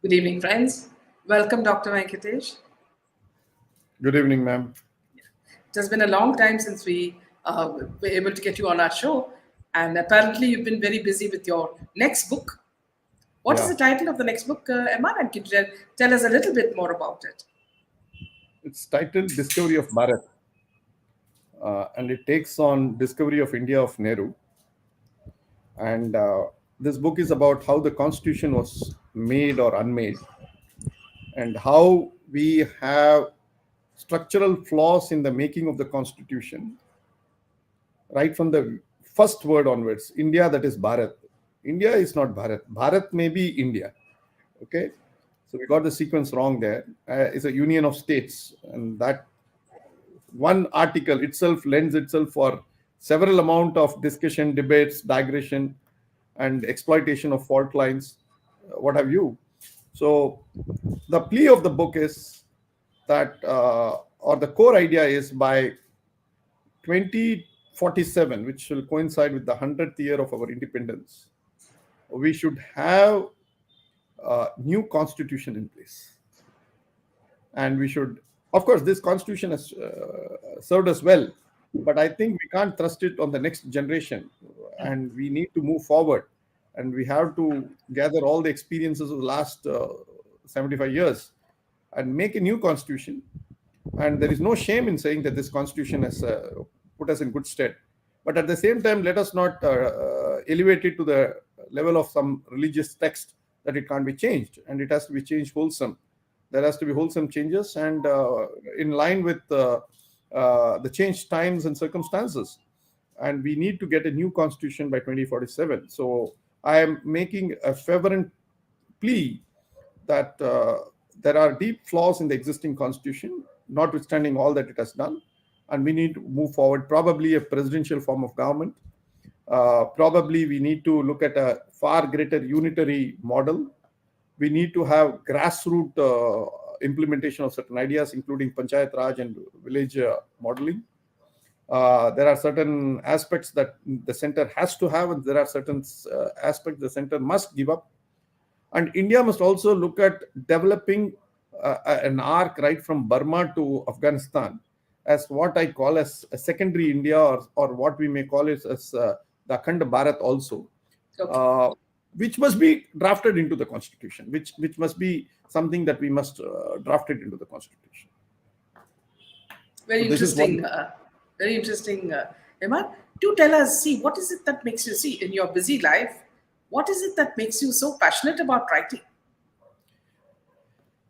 Good evening, friends. Welcome, Dr. Venkatesh. Good evening, ma'am. It has been a long time since we were able to get you on our show, and apparently you've been very busy with your next book. What is Yeah, the title of the next book, Emma? And can you tell us a little bit more about it? it's titled Discovery of Bharat, and it takes on discovery of India of Nehru. And this book is about how the constitution was made or unmade, and how we have structural flaws in the making of the constitution, right from the first word onwards. India, that is Bharat. India is not Bharat. Bharat may be India. Okay, so we got the sequence wrong there. It's a union of states, and that one article itself lends itself for several amount of discussion, debates, digression, and exploitation of fault lines, what have you. So the plea of the book is that, or the core idea is, by 2047, which will coincide with the 100th year of our independence, we should have a new constitution in place. And we should, of course, this constitution has served us well, but I think we can't trust it on the next generation, and we need to move forward, and we have to gather all the experiences of the last 75 years and make a new constitution. And there is no shame in saying that this constitution has put us in good stead, but at the same time, let us not elevate it to the level of some religious text that it can't be changed, and it has to be changed wholesome. There has to be wholesome changes, and in line with the changed times and circumstances. And we need to get a new constitution by 2047. So I am making a fervent plea that there are deep flaws in the existing constitution, notwithstanding all that it has done, and we need to move forward. Probably a presidential form of government. Probably we need to look at a far greater unitary model. We need to have grassroots implementation of certain ideas, including Panchayat Raj and village modeling. There are certain aspects that the center has to have, and there are certain aspects the center must give up. And India must also look at developing an arc right from Burma to Afghanistan as what I call as a secondary India, or what we may call it as the Akhand Bharat also. Okay. Which must be drafted into the constitution, which must be something that we must draft it into the constitution. Very So this is what. interesting. Very interesting, Emma. Do tell us, see, what is it that makes you see in your busy life? What is it that makes you so passionate about writing?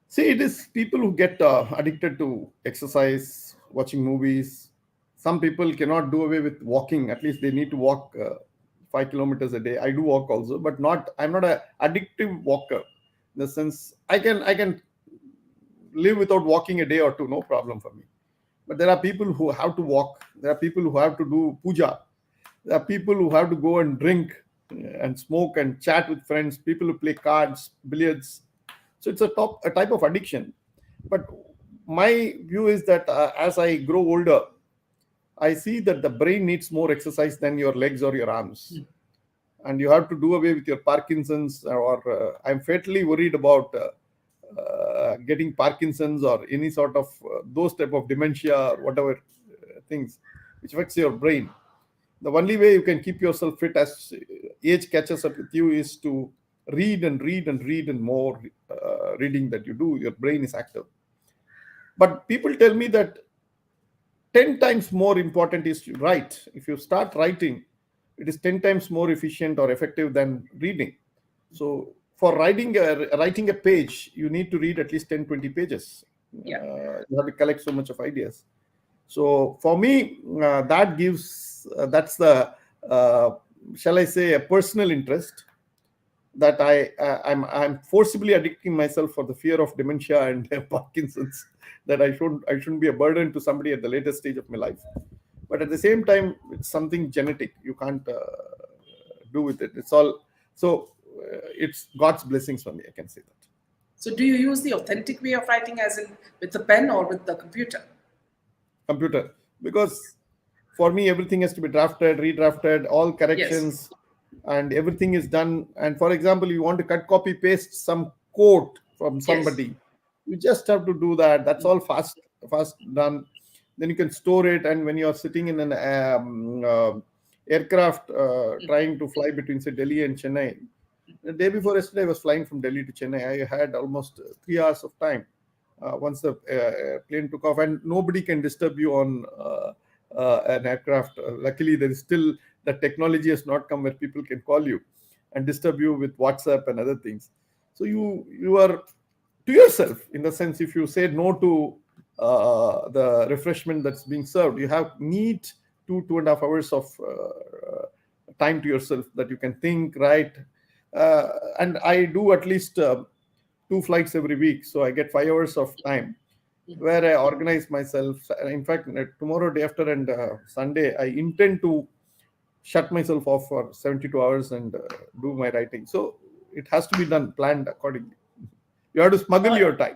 See, it is people who get addicted to exercise, watching movies. Some people cannot do away with walking. At least they need to walk 5 kilometers a day. I do walk also, but not. I'm not a addictive walker. In the sense, I can live without walking a day or two, no problem for me. But there are people who have to walk. There are people who have to do puja. There are people who have to go and drink and smoke and chat with friends. People who play cards, billiards. So it's a type of addiction. But my view is that as I grow older, I see that the brain needs more exercise than your legs or your arms. And you have to do away with your Parkinson's, or I'm fatally worried about getting Parkinson's or any sort of those type of dementia or whatever things which affects your brain. The only way you can keep yourself fit as age catches up with you is to read and read and read, and more reading that you do, your brain is active. But people tell me that 10 times more important is to write. If you start writing, it is 10 times more efficient or effective than reading. So for writing a page, you need to read at least 10-20 pages. Yeah. You have to collect so much of ideas. So for me, that's the shall I say, a personal interest that I'm forcibly addicting myself for the fear of dementia and Parkinson's, that I shouldn't be a burden to somebody at the later stage of my life. But at the same time, it's something genetic. You can't do with it. It's all so. It's God's blessings for me. I can say that. So, do you use the authentic way of writing, as in with the pen or with the computer? Computer, because for me everything has to be drafted, redrafted, all corrections, and everything is done. And for example, you want to cut, copy, paste some quote from Yes. somebody. You just have to do that. That's all fast done. Then you can store it, and when you are sitting in an aircraft trying to fly between, say, Delhi and Chennai, the day before yesterday, I was flying from Delhi to Chennai. I had almost 3 hours of time once the plane took off, and nobody can disturb you on an aircraft. Luckily, there is still the technology has not come where people can call you and disturb you with WhatsApp and other things. So you are to yourself, in the sense, if you say no to the refreshment that's being served, you have need 2.5 hours of time to yourself, that you can think, write. And I do at least 2 flights every week, so I get 5 hours of time where I organize myself. In fact, tomorrow, day after, and Sunday, I intend to shut myself off for 72 hours and do my writing. So it has to be done, planned accordingly. You have to smuggle Uh, your time.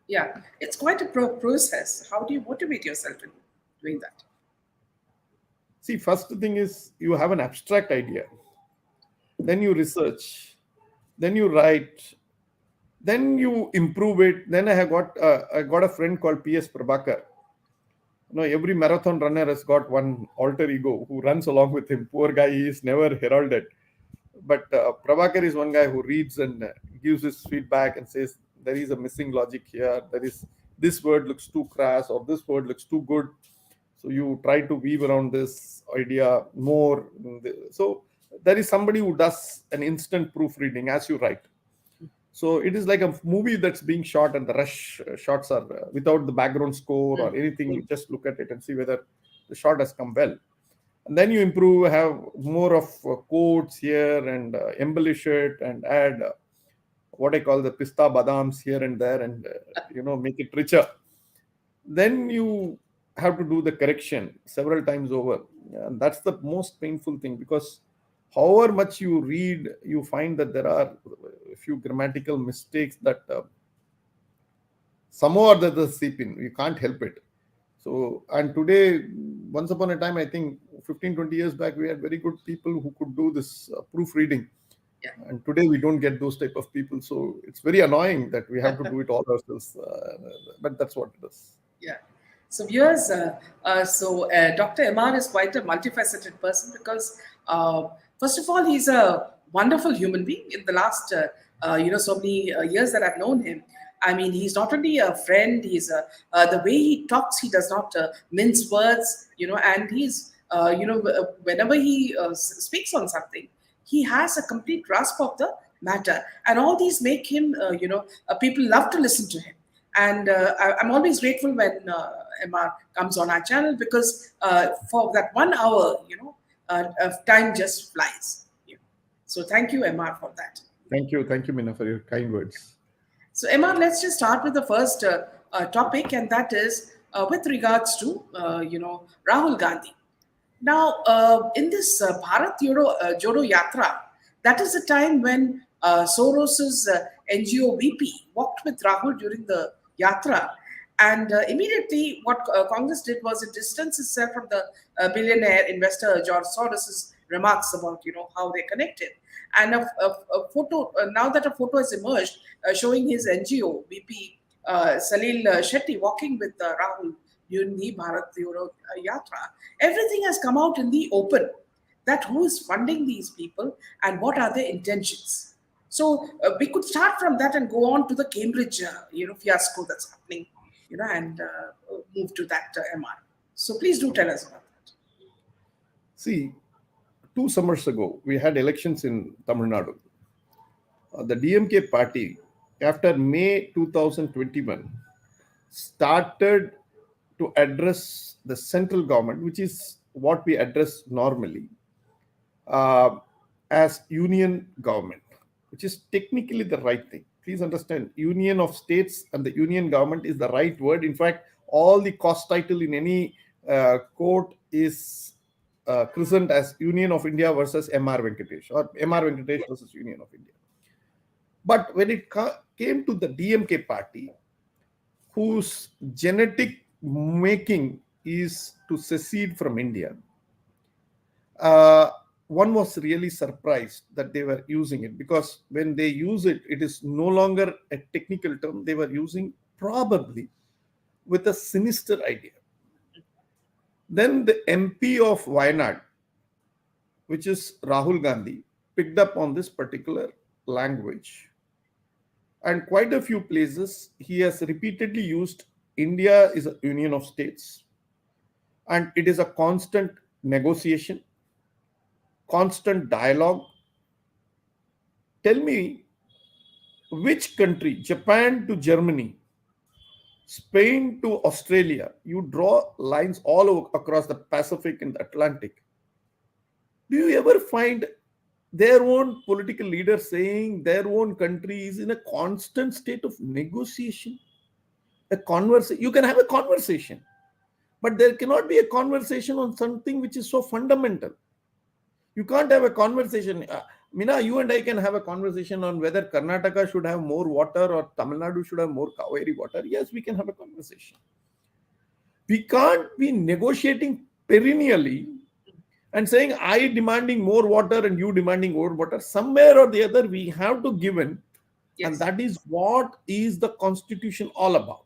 yeah, it's quite a process. How do you motivate yourself in doing that? See, first thing is you have an abstract idea, then you research, then you write, then you improve it. Then I got a friend called P.S. Prabhakar. Every marathon runner has got one alter ego who runs along with him. Poor guy, he is never heralded. But Prabhakar is one guy who reads and gives his feedback and says there is a missing logic here. There is, this word looks too crass, or this word looks too good. So you try to weave around this idea more. So there is somebody who does an instant proofreading as you write. So it is like a movie that's being shot, and the rush shots are without the background score or anything. You just look at it and see whether the shot has come well. And then you improve, have more of quotes here, and embellish it and add what I call the pista badams here and there, and make it richer. Then you have to do the correction several times over, and that's the most painful thing, because however much you read, you find that there are a few grammatical mistakes that somehow or the other seep in. You can't help it. So, and today, once upon a time, I think 15-20 years back, we had very good people who could do this proofreading. Yeah. And today we don't get those type of people. So it's very annoying that we have to do it all ourselves. But that's what it is. Yeah. So viewers, Dr. Emar is quite a multifaceted person because, first of all, he's a wonderful human being. In the last, so many years that I've known him, I mean, he's not only a friend. He's the way he talks. He does not mince words, and he's, whenever he speaks on something, he has a complete grasp of the matter, and all these make him, people love to listen to him. And I'm always grateful when MR comes on our channel, because for that 1 hour, time just flies. Yeah. So thank you, MR, for that. Thank you, Mina, for your kind words. So MR, let's just start with the first topic, and that is with regards to Rahul Gandhi. Now, in this Bharat Jodo Yatra, that is the time when Soros's NGO VP walked with Rahul during the Yatra. And immediately, what Congress did was it distanced itself from the billionaire investor George Soros's remarks about how they connected. And a photo, now that a photo has emerged showing his NGO VP Salil Shetty walking with Rahul during the Bharat Jodo Yatra, everything has come out in the open. That who is funding these people and what are their intentions. So we could start from that and go on to the Cambridge, fiasco that's happening, and move to that MR. So please do tell us about that. See, 2 summers ago, we had elections in Tamil Nadu. The DMK party, after May 2021, started to address the central government, which is what we address normally, uh, as union government, which is technically the right thing. Please understand, union of states and the union government is the right word. In fact, all the cost title in any court is christened as Union of India versus MR Venkatesh, or MR Venkatesh versus Union of India. But when it came to the DMK party, whose genetic making is to secede from India, one was really surprised that they were using it, because when they use it, it is no longer a technical term. They were using probably with a sinister idea. Then the MP of Wayanad, which is Rahul Gandhi, picked up on this particular language. And quite a few places, he has repeatedly used India is a union of states, and it is a constant negotiation, constant dialogue. Tell me which country, Japan to Germany, Spain to Australia, you draw lines all across the Pacific and the Atlantic. Do you ever find their own political leaders saying their own country is in a constant state of negotiation? A conversation. You can have a conversation, but there cannot be a conversation on something which is so fundamental. You can't have a conversation. Mina, you and I can have a conversation on whether Karnataka should have more water or Tamil Nadu should have more Kaveri water. Yes, we can have a conversation. We can't be negotiating perennially and saying, I demanding more water and you demanding more water. Somewhere or the other, we have to give in. Yes. And that is what is the constitution all about.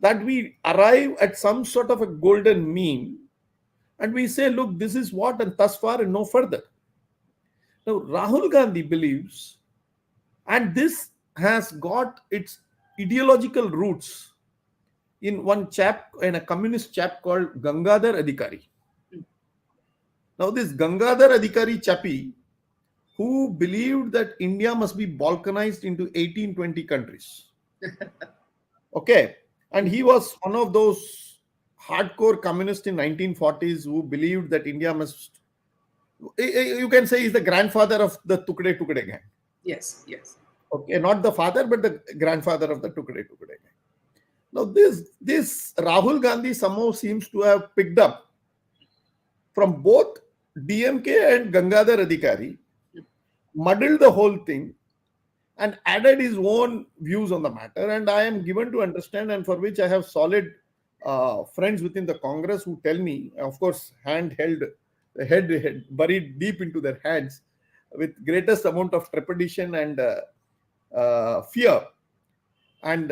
That we arrive at some sort of a golden mean and we say, look, this is what, and thus far and no further. Now, Rahul Gandhi believes, and this has got its ideological roots in a communist chap called Gangadhar Adhikari. Now, this Gangadhar Adhikari chappy, who believed that India must be balkanized into 18-20 countries. Okay. And he was one of those hardcore communists in 1940s who believed that India must, you can say he's the grandfather of the Tukde Tukde gang. Yes, yes. Okay, not the father, but the grandfather of the Tukde Tukde gang. Now, this Rahul Gandhi somehow seems to have picked up from both DMK and Gangadhar Adhikari, muddled the whole thing, and added his own views on the matter. And I am given to understand, and for which I have solid friends within the Congress who tell me, of course, head buried deep into their hands with greatest amount of trepidation and fear, and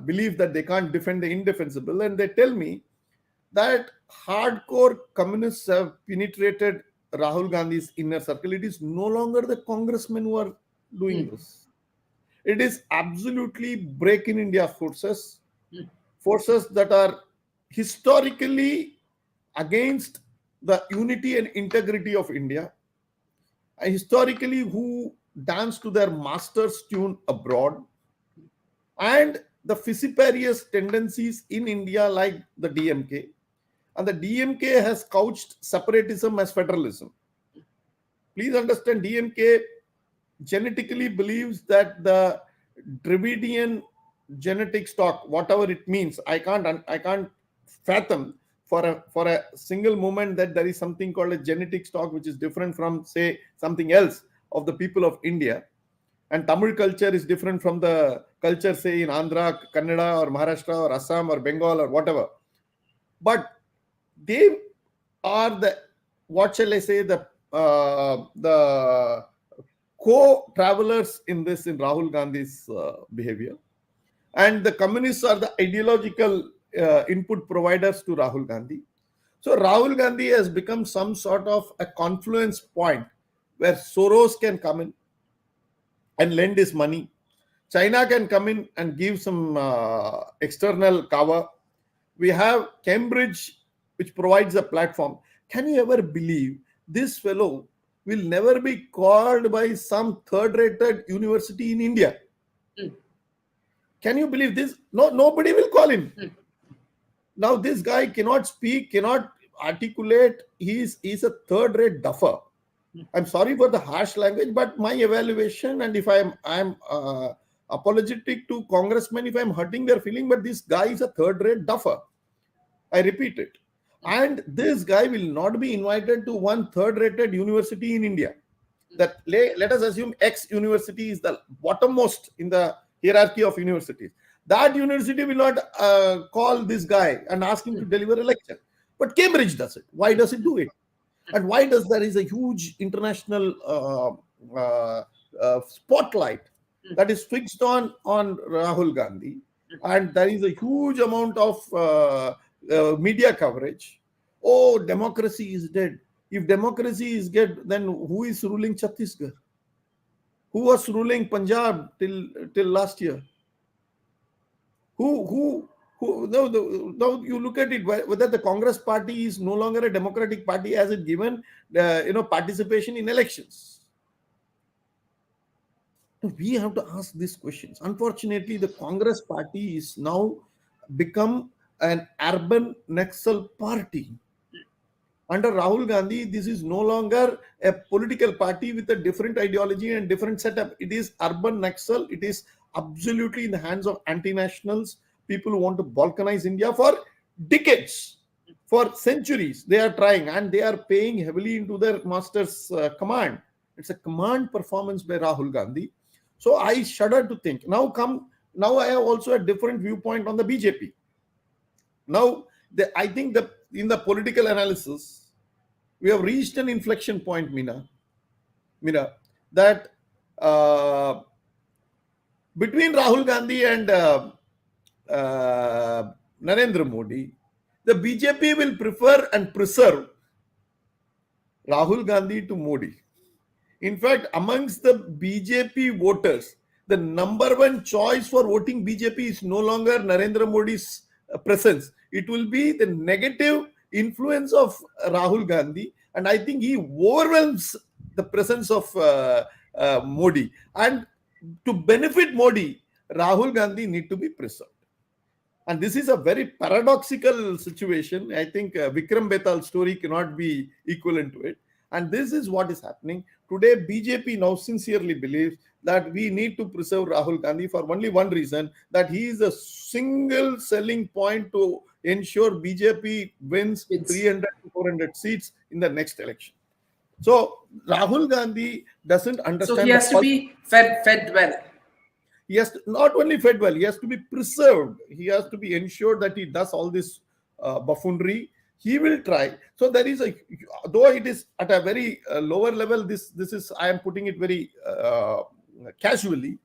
believe that they can't defend the indefensible. And they tell me that hardcore communists have penetrated Rahul Gandhi's inner circle. It is no longer the congressmen who are doing this. It is absolutely break in India forces that are historically against the unity and integrity of India, and historically who dance to their master's tune abroad, and the fissiparous tendencies in India like the DMK. And the DMK has couched separatism as federalism. Please understand, DMK genetically believes that the Dravidian genetic stock, whatever it means, I can't fathom for a single moment that there is something called a genetic stock which is different from, say, something else of the people of India. And Tamil culture is different from the culture, say, in Andhra, Kannada, or Maharashtra, or Assam, or Bengal, or whatever. But they are the, what shall I say, the co-travelers in Rahul Gandhi's behavior. And the communists are the ideological input providers to Rahul Gandhi. So Rahul Gandhi has become some sort of a confluence point where Soros can come in and lend his money. China can come in and give some external cover. We have Cambridge, which provides a platform. Can you ever believe this fellow will never be called by some third-rated university in India? Can you believe this? No, nobody will call him. Now, this guy cannot speak, cannot articulate. He's a third-rate duffer. I'm sorry for the harsh language, but my evaluation, and if I'm apologetic to congressmen if I'm hurting their feeling, but this guy is a third-rate duffer. I repeat it. And this guy will not be invited to one third-rated university in India. That let us assume X university is the bottommost in the hierarchy of universities. That university will not call this guy and ask him to deliver a lecture. But Cambridge does it. Why does it do it? And why does there is a huge international spotlight that is fixed on Rahul Gandhi, and there is a huge amount of media coverage? Oh, democracy is dead. If democracy is dead, then who is ruling Chhattisgarh? Who was ruling Punjab till last year? Who now you look at it, whether the Congress party is no longer a democratic party as it given participation in elections. We have to ask these questions. Unfortunately, the Congress party is now become an urban Naxal party. Under Rahul Gandhi, this is no longer a political party with a different ideology and different setup. It is urban Naxal. It is absolutely in the hands of anti-nationals, people who want to balkanize India for decades, for centuries. They are trying, and they are paying heavily into their master's command. It's a command performance by Rahul Gandhi. So I shudder to think. Now I have also a different viewpoint on the BJP. Now, I think that in the political analysis, we have reached an inflection point, Meena, that between Rahul Gandhi and Narendra Modi, the BJP will prefer and preserve Rahul Gandhi to Modi. In fact, amongst the BJP voters, the number one choice for voting BJP is no longer Narendra Modi's presence. It will be the negative influence of Rahul Gandhi, and I think he overwhelms the presence of Modi. And to benefit Modi, Rahul Gandhi need to be preserved. And this is a very paradoxical situation. I think Vikram Betal's story cannot be equivalent to it. And this is what is happening. Today, BJP now sincerely believes that we need to preserve Rahul Gandhi for only one reason, that he is a single selling point to ensure BJP wins 300 to 400 seats in the next election. So Rahul Gandhi doesn't understand. So he has to be fed well. He has to, not only fed well, he has to be preserved. He has to be ensured that he does all this buffoonery. He will try. So there is though it is at a very lower level, this is, I am putting it very casually.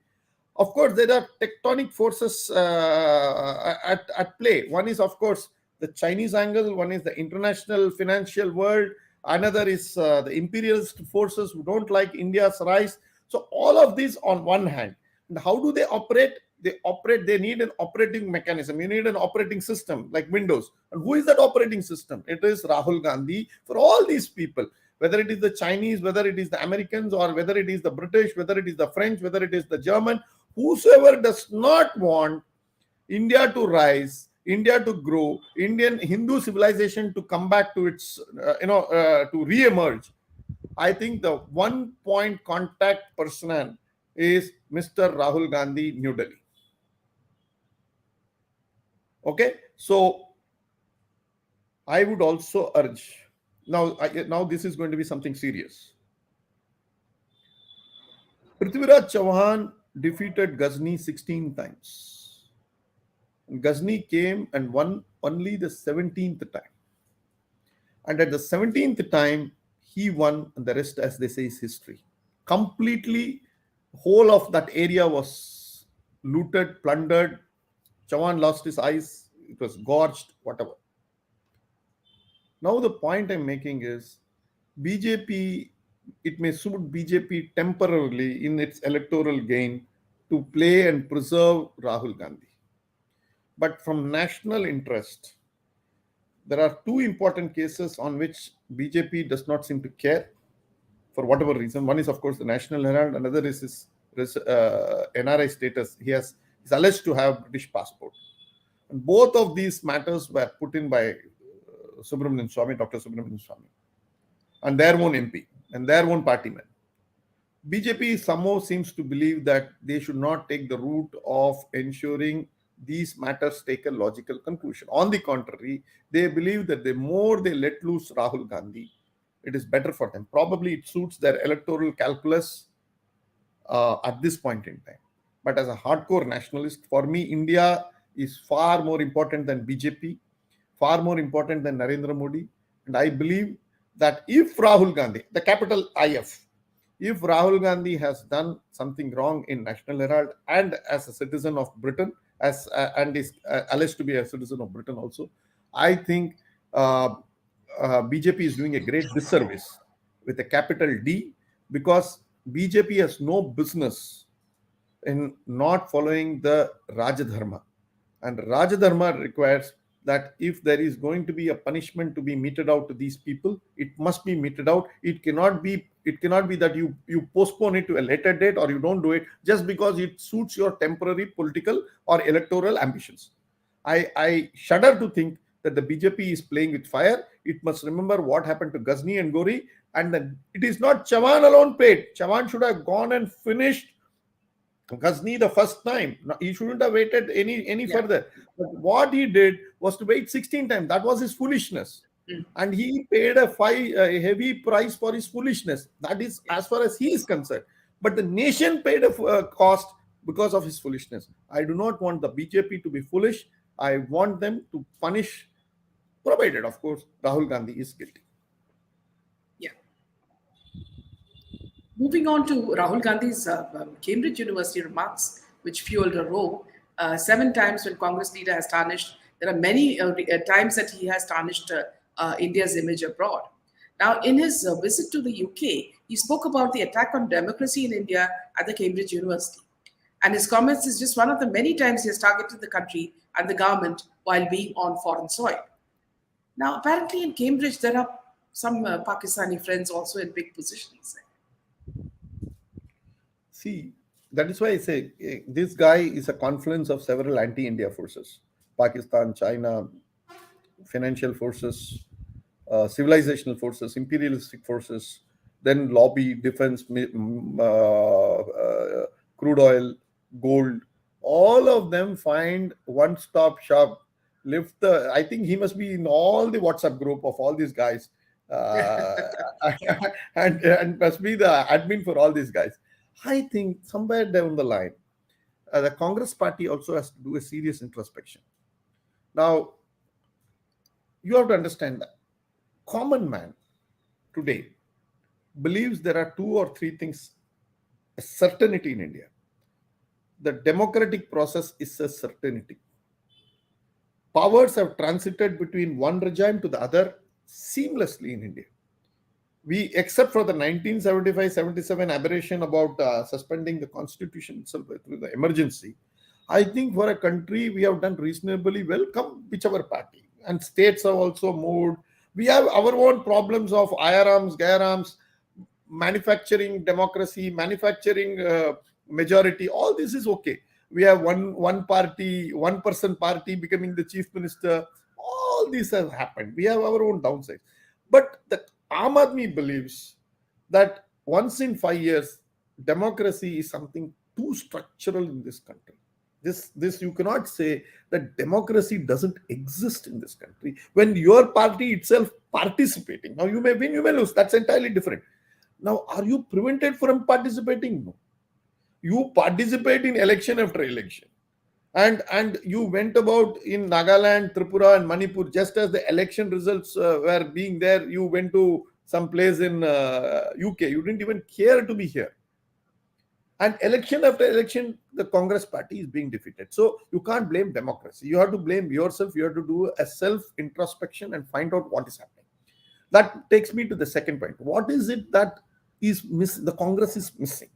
Of course, there are tectonic forces at play. One is, of course, the Chinese angle. One is the international financial world. Another is the imperialist forces who don't like India's rise. So all of these on one hand. And how do they operate? They need an operating mechanism. You need an operating system like Windows. And who is that operating system? It is Rahul Gandhi. For all these people, whether it is the Chinese, whether it is the Americans, or whether it is the British, whether it is the French, whether it is the German, whosoever does not want India to rise, India to grow, Indian Hindu civilization to come back to its, to re-emerge, I think the one point contact person is Mr. Rahul Gandhi, New Delhi. Okay, so I would also urge, now this is going to be something serious. Prithviraj Chauhan defeated Ghazni 16 times. And Ghazni came and won only the 17th time. And at the 17th time, he won, and the rest, as they say, is history. Completely, whole of that area was looted, plundered. Chauhan lost his eyes, it was gorged, whatever. Now the point I'm making is, BJP, it may suit BJP temporarily in its electoral gain to play and preserve Rahul Gandhi. But from national interest, there are two important cases on which BJP does not seem to care for whatever reason. One is, of course, the National Herald. Another is his NRI status. He is alleged to have British passport. And both of these matters were put in by Subramanian Swamy, Dr. Subramanian Swamy, and their own MP and their own party men. BJP somehow seems to believe that they should not take the route of ensuring these matters take a logical conclusion. On the contrary, they believe that the more they let loose Rahul Gandhi, it is better for them. Probably it suits their electoral calculus at this point in time. But as a hardcore nationalist, for me, India is far more important than BJP, far more important than Narendra Modi. And I believe that if Rahul Gandhi, the capital IF, if Rahul Gandhi has done something wrong in National Herald and as a citizen of Britain, as and is alleged to be a citizen of Britain also, I think uh, BJP is doing a great disservice with a capital D, because BJP has no business in not following the Rajadharma. And Rajadharma requires that if there is going to be a punishment to be meted out to these people, it must be meted out. It cannot be that you postpone it to a later date, or you don't do it just because it suits your temporary political or electoral ambitions. I shudder to think that the BJP is playing with fire. It must remember what happened to Ghazni and Gori, and then it is not Chavan alone paid. Chavan should have gone and finished Ghazni the first time. No, he shouldn't have waited any Yeah. further. But what he did was to wait 16 times. That was his foolishness. Mm. And he paid a heavy price for his foolishness. That is as far as he is concerned. But the nation paid a cost because of his foolishness. I do not want the BJP to be foolish. I want them to punish, provided, of course, Rahul Gandhi is guilty. Yeah. Moving on to Rahul Gandhi's Cambridge University remarks, which fueled a row. 7 times when Congress leader has tarnished, there are many times that he has tarnished India's image abroad. Now, in his visit to the UK, he spoke about the attack on democracy in India at the Cambridge University. And his comments is just one of the many times he has targeted the country and the government while being on foreign soil. Now, apparently in Cambridge, there are some Pakistani friends also in big positions. See, that is why I say this guy is a confluence of several anti India forces: Pakistan, China, financial forces, civilizational forces, imperialistic forces, then lobby, defense, crude oil, gold. All of them find one stop shop. Lift the. I think he must be in all the WhatsApp group of all these guys, uh, and must be the admin for all these guys. I think somewhere down the line, the Congress party also has to do a serious introspection. Now, you have to understand that common man today believes there are two or three things a certainty in India. The democratic process is a certainty. Powers have transited between one regime to the other seamlessly in India. We, except for the 1975-77 aberration about suspending the constitution itself through the emergency, I think for a country we have done reasonably well, come whichever party. And states have also moved. We have our own problems of IRAMs, GARAMs, manufacturing democracy, manufacturing majority. All this is okay. We have one party, one person party becoming the chief minister. All this has happened. We have our own downsides. But the Aam Aadmi believes that once in 5 years, democracy is something too structural in this country. This you cannot say that democracy doesn't exist in this country when your party itself participating. Now you may win, you may lose. That's entirely different. Now, are you prevented from participating? No. You participate in election after election. And you went about in Nagaland, Tripura, and Manipur just as the election results were being there. You went to some place in UK. You didn't even care to be here. And election after election, the Congress party is being defeated. So you can't blame democracy. You have to blame yourself. You have to do a self-introspection and find out what is happening. That takes me to the second point. What is it that is the Congress is missing?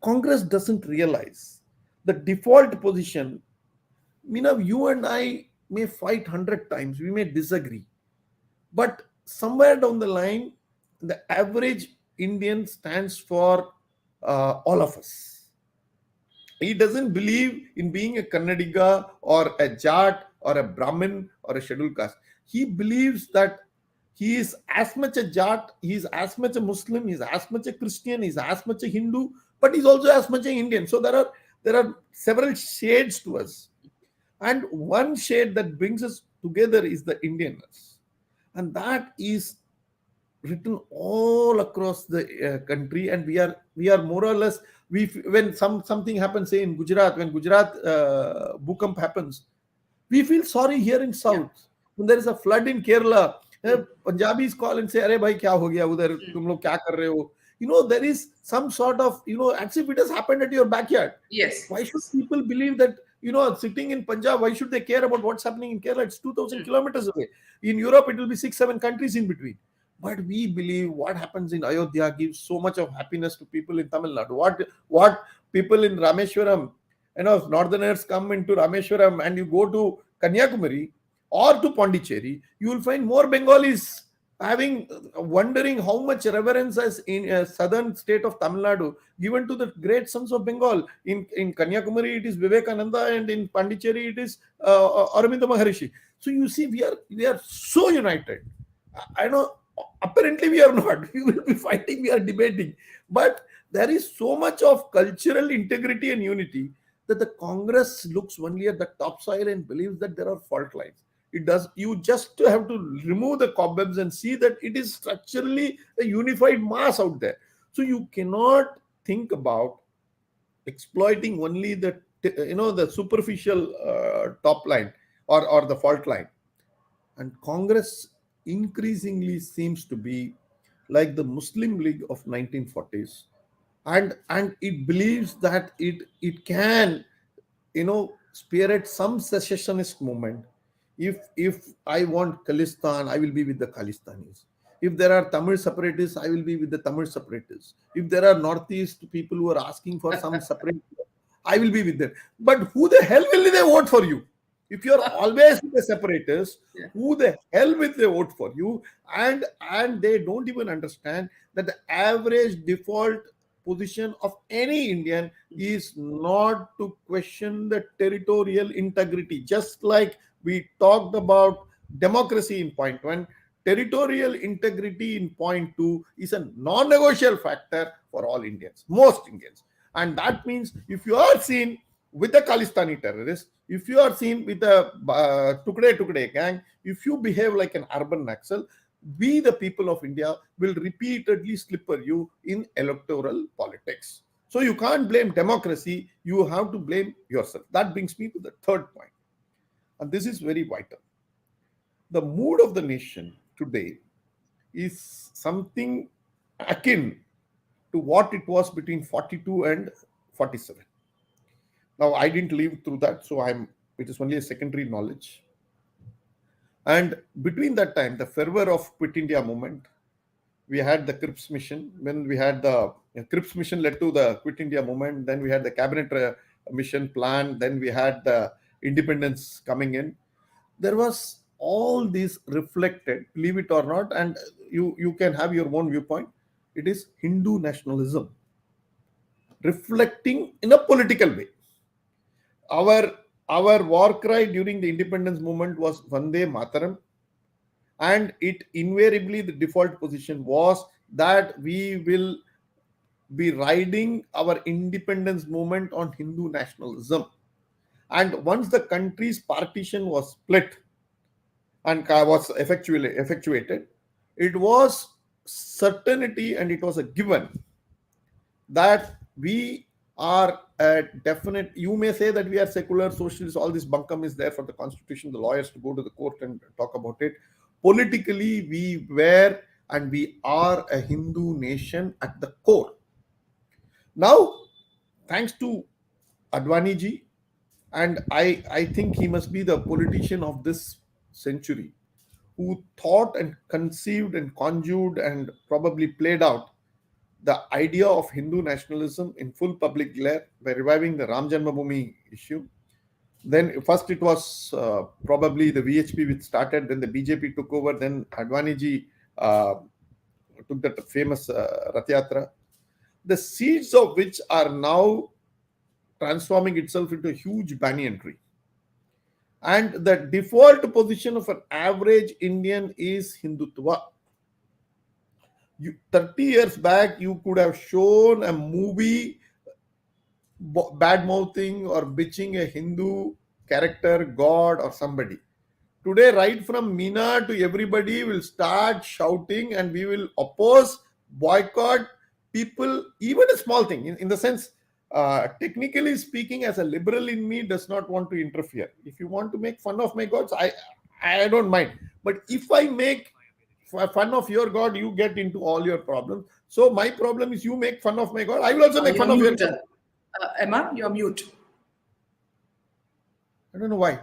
Congress doesn't realize the default position. You and I may fight 100 times, we may disagree, but somewhere down the line, the average Indian stands for all of us. He doesn't believe in being a Kannadiga or a Jat or a Brahmin or a scheduled caste. He believes that he is as much a Jat, he is as much a Muslim, he is as much a Christian, he is as much a Hindu, but he's also as much an Indian. So there are several shades to us. And one shade that brings us together is the Indianness. And that is written all across the country. And we are more or less, when something happens, say in Gujarat, when Gujarat Bhukamp happens, we feel sorry here in South. When there is a flood in Kerala, Mm, Punjabis call and say, "Arey bhai, kya ho gaya udhar? mm. Tum log kya kar rahe ho?" There is some sort of, as if it has happened at your backyard. Yes. Why should people believe that, sitting in Punjab, why should they care about what's happening in Kerala? It's 2,000 Mm, kilometers away. In Europe, it will be 6, 7 countries in between. But we believe what happens in Ayodhya gives so much of happiness to people in Tamil Nadu. What people in Rameshwaram, northerners come into Rameshwaram and you go to Kanyakumari or to Pondicherry, you will find more Bengalis having wondering how much reverence as in southern state of Tamil Nadu given to the great sons of Bengal. In Kanyakumari, it is Vivekananda, and in Pondicherry, it is Aurobindo Maharishi. So you see, we are so united. I know apparently we are not. We will be fighting, we are debating, but there is so much of cultural integrity and unity that the Congress looks only at the topsoil and believes that there are fault lines. It does. You just have to remove the cobwebs and see that it is structurally a unified mass out there. So you cannot think about exploiting only the superficial top line, or the fault line. And Congress increasingly seems to be like the Muslim League of 1940s, and it believes that it can, spearhead some secessionist movement. If I want Khalistan, I will be with the Khalistanis. If there are Tamil separatists, I will be with the Tamil separatists. If there are Northeast people who are asking for some separate, I will be with them. But who the hell will they vote for you? If you're always with the separatists, Yeah. who the hell will they vote for you? And they don't even understand that the average default position of any Indian is not to question the territorial integrity. Just like we talked about democracy in point one, territorial integrity in point two is a non-negotiable factor for all Indians, most Indians. And that means if you are seen with the Khalistani terrorists, if you are seen with the Tukde Tukde gang, if you behave like an urban Naxal, we, the people of India, will repeatedly slipper you in electoral politics. So you can't blame democracy, you have to blame yourself. That brings me to the third point, and this is very vital. The mood of the nation today is something akin to what it was between 42 and 47. Now, I didn't live through that, so it is only a secondary knowledge. And between that time, the fervor of Quit India movement, we had the Crips mission. When we had the Crips mission led to the Quit India movement, then we had the cabinet mission plan, then we had the independence coming in. There was all this reflected, believe it or not, and you can have your own viewpoint. It is Hindu nationalism reflecting in a political way. Our war cry during the independence movement was Vande Mataram, and it invariably, the default position was that we will be riding our independence movement on Hindu nationalism. And once the country's partition was split and was effectuated, it was certainty and it was a given that we are a definite. You may say that we are secular socialists, all this bunkum is there for the constitution, the lawyers to go to the court and talk about it. Politically, we were and we are a Hindu nation at the core. Now, thanks to Advani ji, and I think he must be the politician of this century who thought and conceived and conjured and probably played out the idea of Hindu nationalism in full public glare by reviving the Ram Janmabhoomi issue. Then first it was probably the VHP which started, then the BJP took over, then Advani ji took that famous Rath Yatra, the seeds of which are now transforming itself into a huge banyan tree. And the default position of an average Indian is Hindutva. 30 years back, you could have shown a movie bad mouthing or bitching a Hindu character, god, or somebody. Today, right from Meena to everybody will start shouting, and we will oppose, boycott people, even a small thing, in the sense, technically speaking, as a liberal in me does not want to interfere. If you want to make fun of my gods, I don't mind. But if I make fun of your God, you get into all your problems. So my problem is you make fun of my God, I will also make You're fun of your mute. God. Emma, you're mute. I don't know why.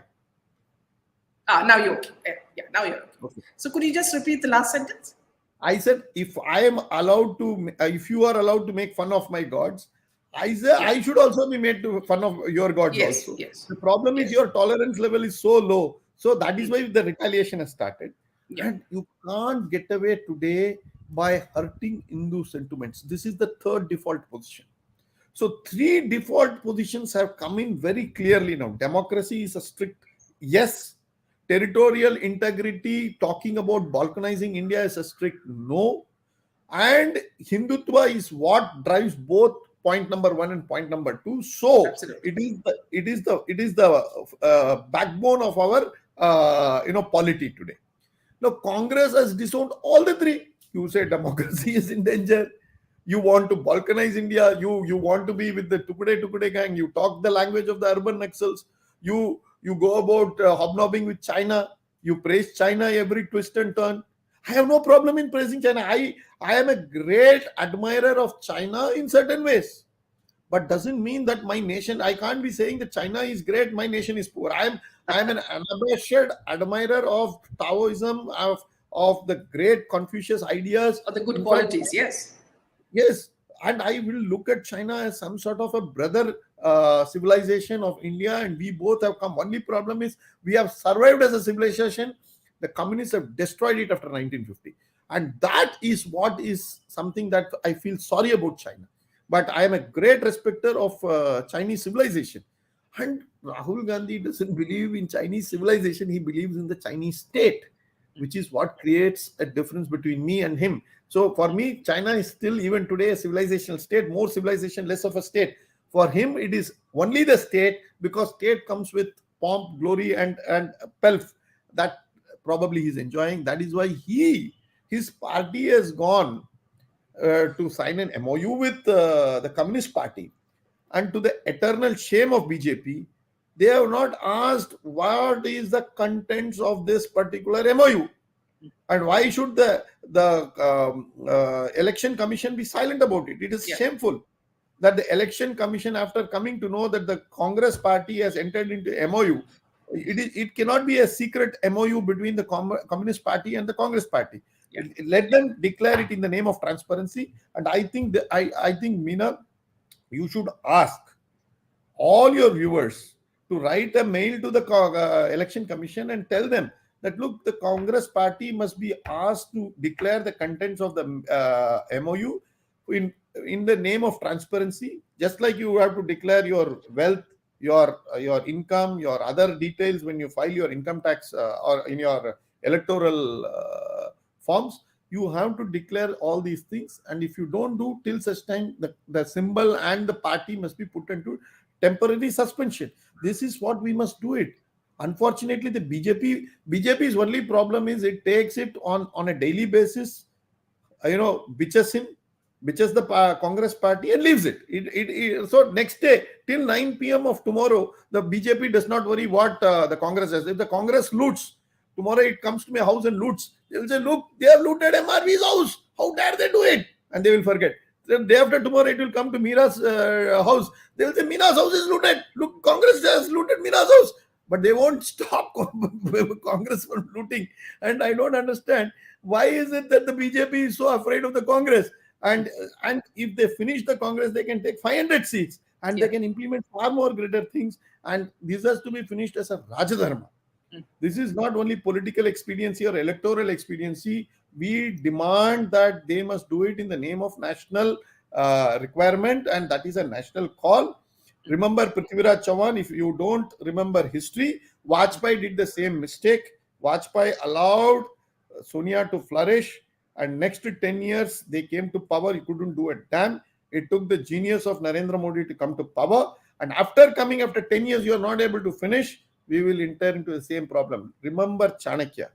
Now you're okay. Yeah, now you're okay. Okay. So could you just repeat the last sentence? I said, if I am allowed to, if you are allowed to make fun of my gods, I say Yeah. I should also be made to fun of your gods Yes, also. yes, The problem is yes. your tolerance level is so low. So that is Mm. why the retaliation has started. Yeah. And you can't get away today by hurting Hindu sentiments. This is the third default position. So three default positions have come in very clearly now. Democracy is a strict yes. Territorial integrity, talking about balkanizing India, is a strict no. And Hindutva is what drives both point number one and point number two. So Absolutely. it is the backbone of our polity today. Now, Congress has disowned all the three. You say democracy is in danger. You want to balkanize India. You want to be with the Tukude gang. You talk the language of the urban Naxals. You go about hobnobbing with China. You praise China every twist and turn. I have no problem in praising China. I am a great admirer of China in certain ways, but doesn't mean that my nation, I can't be saying that China is great, my nation is poor. I'm an unabashed admirer of Taoism, of the great Confucius ideas. Or the good In fact, qualities, yes. yes, and I will look at China as some sort of a brother civilization of India, and we both have come. Only problem is we have survived as a civilization. The communists have destroyed it after 1950, and that is what is something that I feel sorry about China. But I am a great respecter of Chinese civilization, and Rahul Gandhi doesn't believe in Chinese civilization. He believes in the Chinese state, which is what creates a difference between me and him. So for me, China is still even today a civilizational state, more civilization, less of a state. For him, it is only the state, because state comes with pomp, glory, and pelf that probably he's enjoying. That is why his party has gone to sign an MOU with the Communist Party, and to the eternal shame of BJP, they have not asked what is the contents of this particular MOU. And why should the election commission be silent about it? It is Yeah. shameful that the election commission, after coming to know that the Congress party has entered into MOU, it cannot be a secret MOU between the Communist Party and the Congress Party. Yeah. Let them declare it in the name of transparency. And I think I think, Meena, you should ask all your viewers to write a mail to the election commission and tell them that, look, the Congress party must be asked to declare the contents of the MOU in the name of transparency, just like you have to declare your wealth, your income, your other details when you file your income tax or in your electoral forms. You have to declare all these things, and if you don't do till such time, the symbol and the party must be put into temporary suspension. This is what we must do it. Unfortunately, the BJP's only problem is it takes it on a daily basis, bitches the Congress party and leaves it. So next day till 9 p.m. of tomorrow, the BJP does not worry what the Congress does. If the Congress loots, tomorrow it comes to my house and loots, they will say, look, they have looted MRV's house. How dare they do it? And they will forget. The day after tomorrow, it will come to Mira's house. They will say, Mira's house is looted. Look, Congress has looted Mira's house. But they won't stop Congress from looting. And I don't understand, why is it that the BJP is so afraid of the Congress? And if they finish the Congress, they can take 500 seats, and Yeah. they can implement far more greater things. And this has to be finished as a Rajadharma. This is not only political expediency or electoral expediency. We demand that they must do it in the name of national requirement, and that is a national call. Remember Prithviraj Chauhan. If you don't remember history, Vajpayee did the same mistake. Vajpayee allowed Sonia to flourish, and next 10 years they came to power. He couldn't do a damn. It took the genius of Narendra Modi to come to power, and after 10 years, you are not able to finish. We will enter into the same problem. Remember Chanakya.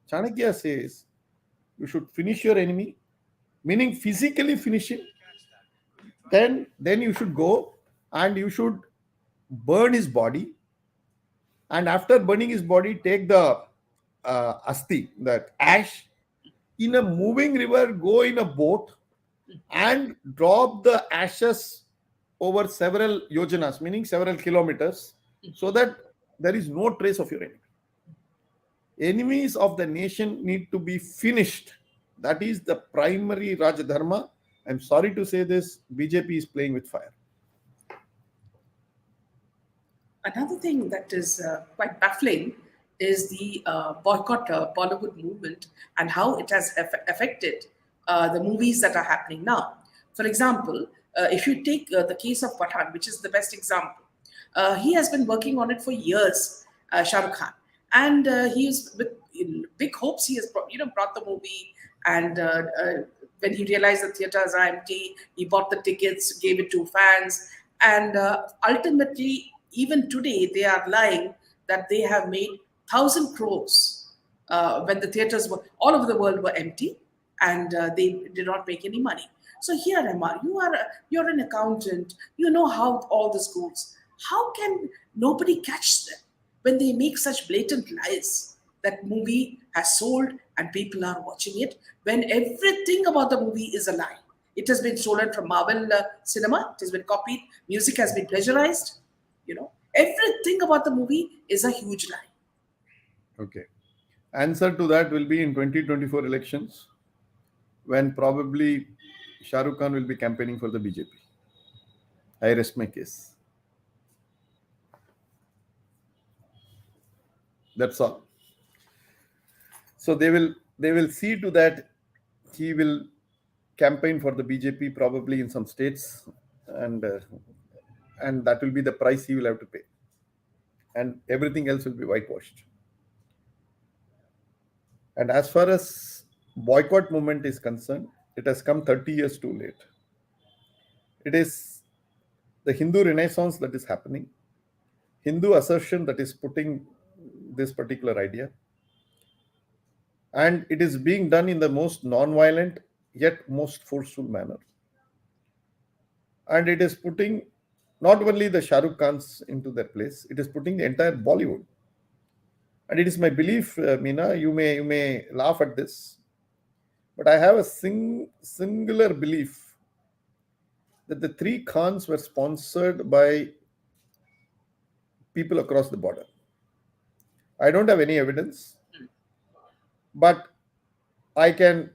Chanakya says you should finish your enemy, meaning physically finish him. Then you should go and you should burn his body. And after burning his body, take the asti, that ash, in a moving river, go in a boat and drop the ashes over several yojanas, meaning several kilometers, so that there is no trace of your enemy. Enemies of the nation need to be finished. That is the primary Rajadharma. I'm sorry to say this, BJP is playing with fire. Another thing that is quite baffling is the boycott Bollywood movement and how it has affected the movies that are happening now. For example, if you take the case of Pathan, which is the best example, he has been working on it for years, Shah Rukh Khan, and he is with in big hopes. He has brought the movie, and when he realized the theaters are empty, he bought the tickets, gave it to fans, and ultimately, even today, they are lying that they have made 1,000 crores when the theaters were all over the world were empty, and they did not make any money. So here, Emma, you're an accountant. You know how all this goes. How can nobody catch them when they make such blatant lies? That movie has sold and people are watching it when everything about the movie is a lie. It has been stolen from Marvel cinema. It has been copied. Music has been plagiarized. Everything about the movie is a huge lie. Okay. Answer to that will be in 2024 elections, when probably Shah Rukh Khan will be campaigning for the BJP. I rest my case. That's all. So they will see to that he will campaign for the BJP probably in some states, and that will be the price he will have to pay, and everything else will be whitewashed. And as far as boycott movement is concerned, it has come 30 years too late. It is the Hindu Renaissance that is happening, Hindu assertion that is putting this particular idea, and it is being done in the most non-violent yet most forceful manner. And it is putting not only the Shah Rukh Khans into their place, it is putting the entire Bollywood. And it is my belief, Meena, you may laugh at this, but I have a singular belief that the three Khans were sponsored by people across the border. I don't have any evidence, but I can.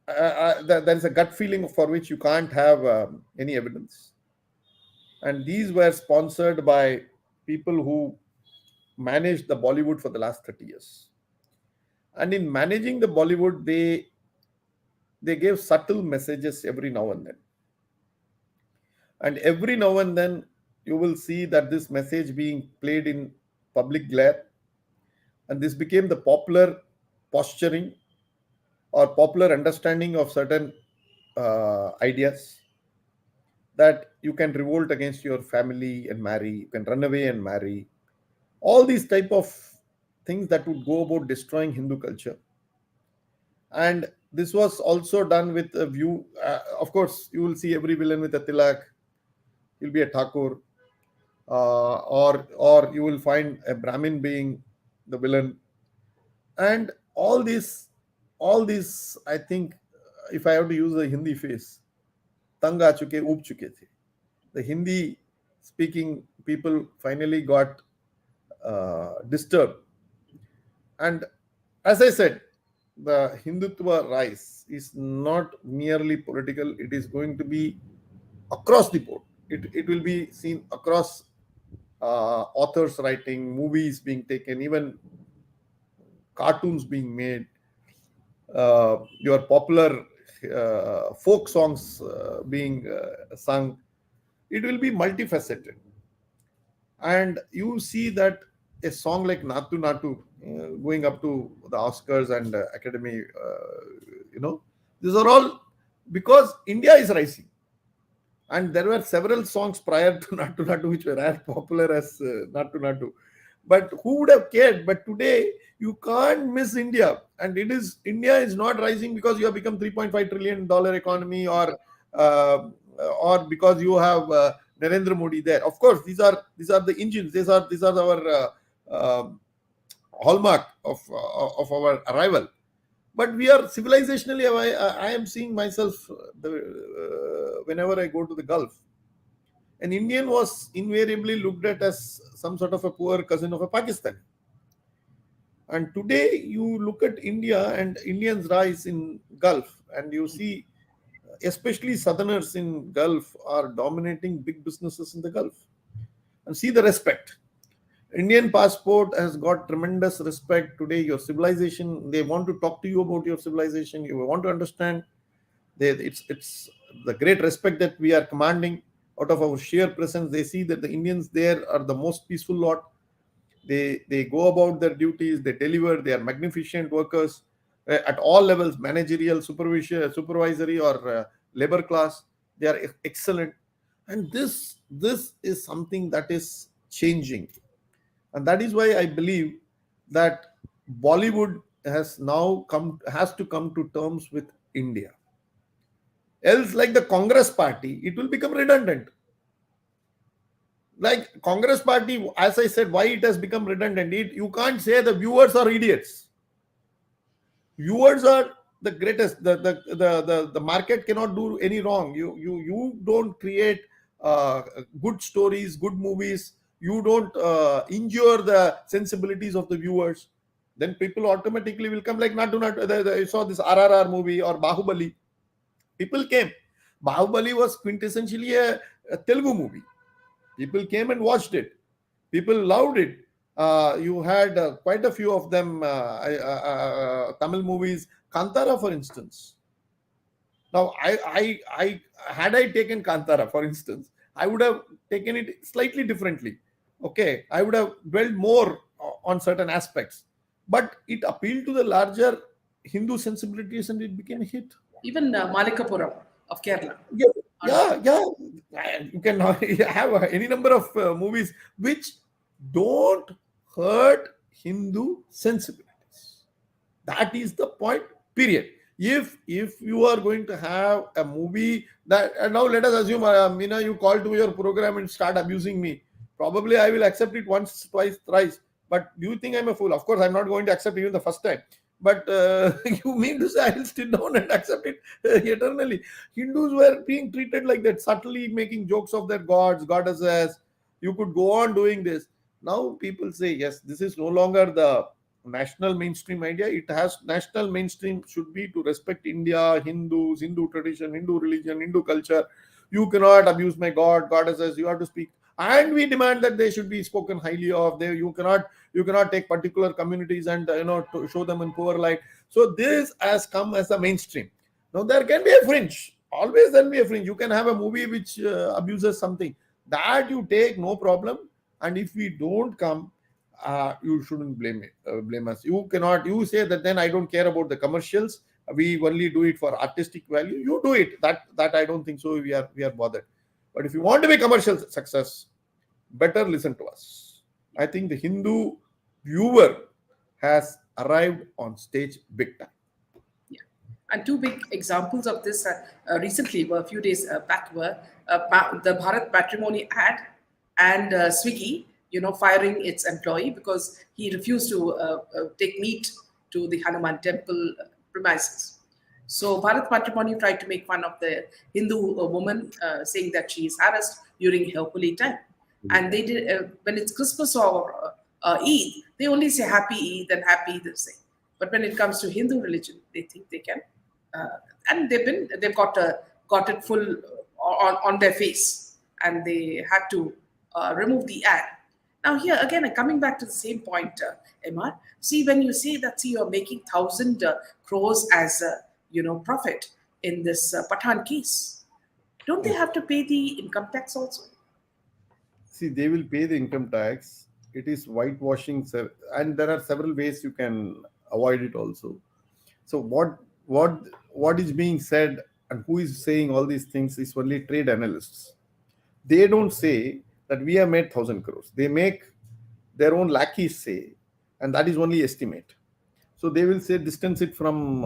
There is a gut feeling for which you can't have any evidence, and these were sponsored by people who managed the Bollywood for the last 30 years. And in managing the Bollywood, they gave subtle messages every now and then. And every now and then, you will see that this message being played in public glare, and this became the popular posturing or popular understanding of certain ideas, that you can revolt against your family and marry, you can run away and marry, all these type of things that would go about destroying Hindu culture. And this was also done with a view, of course, you will see every villain with a tilak, he'll be a Thakur, or you will find a Brahmin being the villain. And all these, I think, if I have to use a Hindi phrase, tang aa chuke, oob chuke the. The Hindi speaking people finally got disturbed. And as I said, the Hindutva rise is not merely political, it is going to be across the board. It will be seen across authors writing, movies being taken, even cartoons being made, your popular folk songs being sung. It will be multifaceted. And you see that a song like Natu Natu going up to the Oscars and Academy, these are all because India is rising. And there were several songs prior to Natu Natu which were as popular as Natu Natu. But who would have cared? But today you can't miss India, and India is not rising because you have become $3.5 trillion economy, or because you have Narendra Modi there. Of course, these are the engines. These are our hallmark of our arrival. But we are civilizationally, I am seeing myself, whenever I go to the Gulf, an Indian was invariably looked at as some sort of a poor cousin of a Pakistan. And today you look at India and Indians rise in Gulf, and you see, especially Southerners in Gulf are dominating big businesses in the Gulf. And see the respect. Indian passport has got tremendous respect today. Your civilization, they want to talk to you about your civilization. You want to understand. It's the great respect that we are commanding out of our sheer presence. They see that the Indians there are the most peaceful lot. They go about their duties. They deliver. They are magnificent workers at all levels, managerial, supervisory, or labor class. They are excellent, and this is something that is changing, and that is why I believe that Bollywood has to come to terms with India. Else, like the Congress party, it will become redundant. Like Congress party, as I said, why it has become redundant? You can't say the viewers are idiots. Viewers are the greatest. The market cannot do any wrong. You don't create good stories, good movies. You don't injure the sensibilities of the viewers. Then people automatically will come. Like not to not. I saw this RRR movie or Bahubali. People came. Bahubali was quintessentially a Telugu movie. People came and watched it. People loved it. You had quite a few of them, Tamil movies. Kantara, for instance. Now, had I taken Kantara, for instance, I would have taken it slightly differently. Okay, I would have dwelled more on certain aspects, but it appealed to the larger Hindu sensibilities, and it became a hit. Even Malikapuram of Kerala. Yeah, Or- yeah. You can have any number of movies which don't hurt Hindu sensibilities. That is the point. Period. If you are going to have a movie that, and now let us assume, Meena, you call to your program and start abusing me. Probably I will accept it once, twice, thrice. But do you think I'm a fool? Of course, I'm not going to accept even the first time. But you mean to say I will sit down and accept it eternally? Hindus were being treated like that, subtly making jokes of their gods, goddesses. You could go on doing this. Now people say, yes, this is no longer the national mainstream idea. It has national mainstream should be to respect India, Hindus, Hindu tradition, Hindu religion, Hindu culture. You cannot abuse my god, goddesses. You have to speak, and we demand that they should be spoken highly of. They you cannot take particular communities and to show them in poor light. So this has come as a mainstream. Now there can be a fringe. Always there will be a fringe. You can have a movie which abuses something that you take, no problem. And if we don't come, you shouldn't blame us. You cannot. You say that then I don't care about the commercials. We only do it for artistic value. You do it. That I don't think so. We are bothered. But if you want to be commercial success, better listen to us. I think the Hindu viewer has arrived on stage big time. Yeah. And two big examples of this recently were a few days back were the Bharat matrimony ad and Swiggy, firing its employee because he refused to take meat to the Hanuman temple premises. So Bharat matrimony tried to make fun of the Hindu woman, saying that she is harassed during her holy time. And they did when it's Christmas or Eid, they only say Happy Eid and Happy this thing. But when it comes to Hindu religion, they think they can, uh, and they've got it full on their face, and they had to remove the ad. Now here again, coming back to the same point, Emma. See, when you say that, see, you're making 1,000 crores as profit in this Pathan case. Don't they have to pay the income tax also? See, they will pay the income tax. It is whitewashing, and there are several ways you can avoid it also. So what is being said and who is saying all these things is only trade analysts. They don't say that we have made 1,000 crores. They make their own lackeys say, and that is only estimate. So they will say distance it from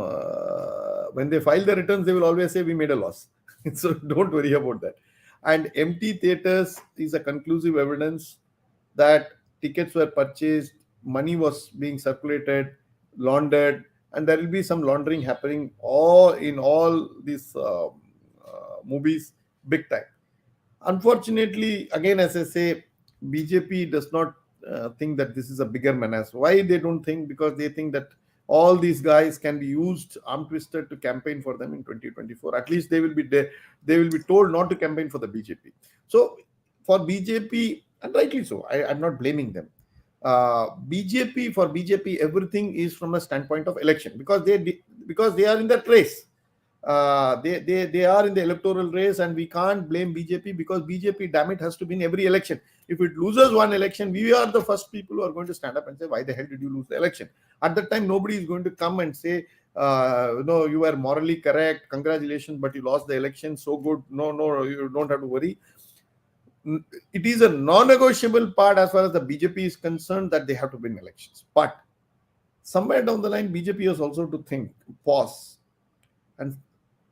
when they file the returns, they will always say we made a loss. So don't worry about that. And empty theaters is a conclusive evidence that tickets were purchased, money was being circulated, laundered, and there will be some laundering happening all in all these movies big time. Unfortunately, again, as I say, BJP does not think that this is a bigger menace. Why they don't think? Because they think that all these guys can be used arm twisted to campaign for them in 2024. At least they will be told not to campaign for the BJP. So for BJP, and rightly so, I'm not blaming them. BJP, everything is from a standpoint of election, because they are in that race. They are in the electoral race, and we can't blame BJP, because BJP, damn it, has to win every election. If it loses one election, we are the first people who are going to stand up and say, why the hell did you lose the election? At that time, nobody is going to come and say, no, you were morally correct, congratulations, but you lost the election, so good. No, you don't have to worry. It is a non-negotiable part as far as the BJP is concerned, that they have to win elections. But somewhere down the line, BJP has also to think, pause, and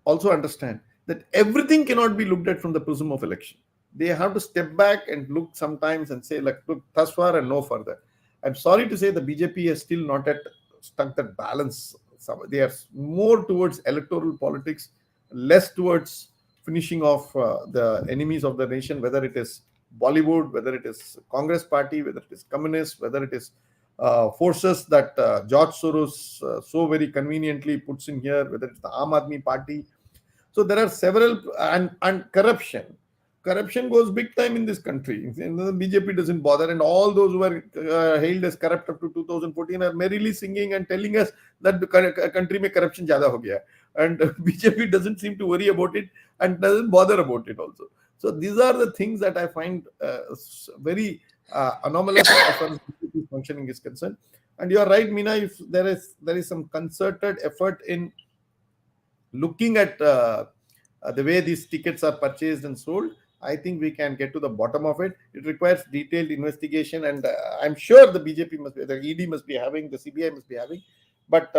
also understand that everything cannot be looked at from the prism of election. They have to step back and look sometimes and say, like, look, thus far and no further. I'm sorry to say the BJP has still not yet struck that balance. They are more towards electoral politics, less towards finishing off the enemies of the nation, whether it is Bollywood, whether it is Congress party, whether it is communists, whether it is forces that George Soros so very conveniently puts in here, whether it's the Aam Aadmi party. So there are several, and corruption. Corruption goes big time in this country. And the BJP doesn't bother, and all those who were hailed as corrupt up to 2014 are merrily singing and telling us that the country mein corruption zyada ho gaya. And BJP doesn't seem to worry about it and doesn't bother about it also. So these are the things that I find very anomalous as far as BJP functioning is concerned. And you are right, Meena, if there is some concerted effort in looking at the way these tickets are purchased and sold, I think we can get to the bottom of it. It requires detailed investigation, and I'm sure the BJP must be, the ED must be having, the CBI must be having. But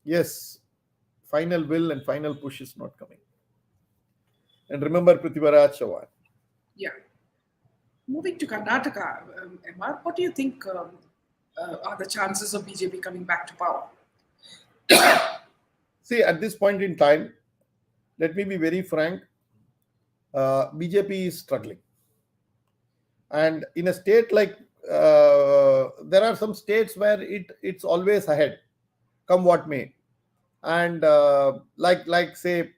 yes, final will and final push is not coming. And remember Prithviraj Chauhan. Yeah. Moving to Karnataka, MR, what do you think are the chances of BJP coming back to power? See, at this point in time, let me be very frank, BJP is struggling. And in a state like, there are some states where it's always ahead, come what may. And like say,